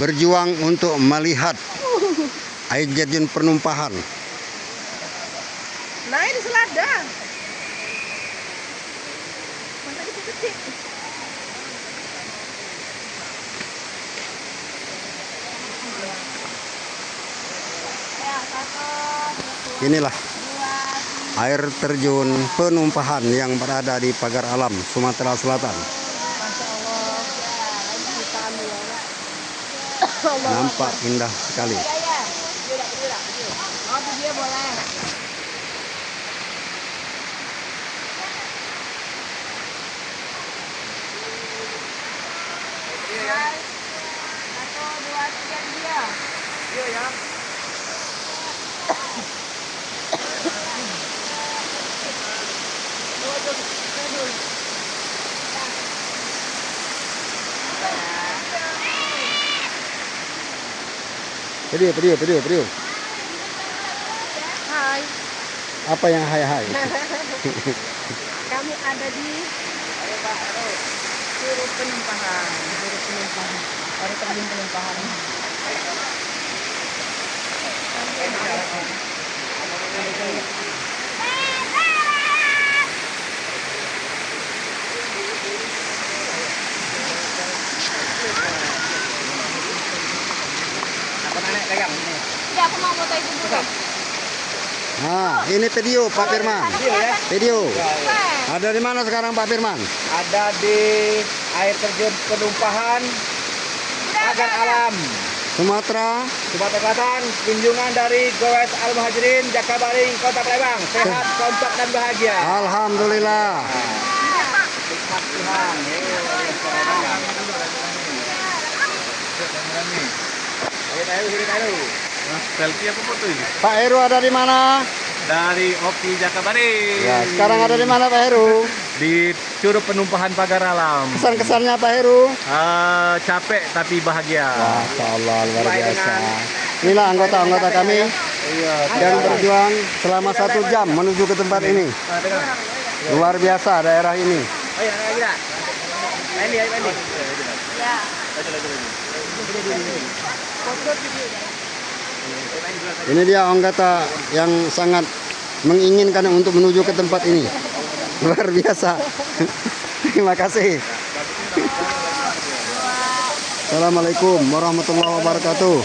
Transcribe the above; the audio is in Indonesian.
berjuang untuk melihat air terjun penumpahan. Nah ini selada. Masa kecil-kecil. Inilah air terjun penumpahan yang berada di Pagar Alam, Sumatera Selatan. Nampak indah sekali. Satu, dua, tiga, dia. Iya ya. Video. Hai. Apa yang hai? Kami ada di Curug Penumpahan. Air terjun penumpahan. Tidak, aku mau foto itu dulu. Nah, ini video Pak Firman. Video. Ada di mana sekarang Pak Firman? Ada di air terjun penumpahan Pagar Alam, Sumatera Selatan. Kunjungan dari Gowes Al Muhajirin, Jakabaring, Kota Palembang. Sehat, kompak dan bahagia. Alhamdulillah. Nikmat Tuhan. Ayo. Selfie apa foto ini? Pak Heru ada di mana? Dari Oki Jakabaring. Ya, sekarang ada di mana Pak Heru? Di Curug Penumpahan Pagar Alam. Kesan-kesannya Pak Heru? Capek tapi bahagia. Masya Allah, luar biasa. Inilah anggota-anggota kami yang berjuang selama 1 jam menuju ke tempat ini. Luar biasa daerah ini. Ya. Ini dia anggota yang sangat menginginkan untuk menuju ke tempat ini. Luar biasa. Terima kasih. Assalamualaikum warahmatullahi wabarakatuh.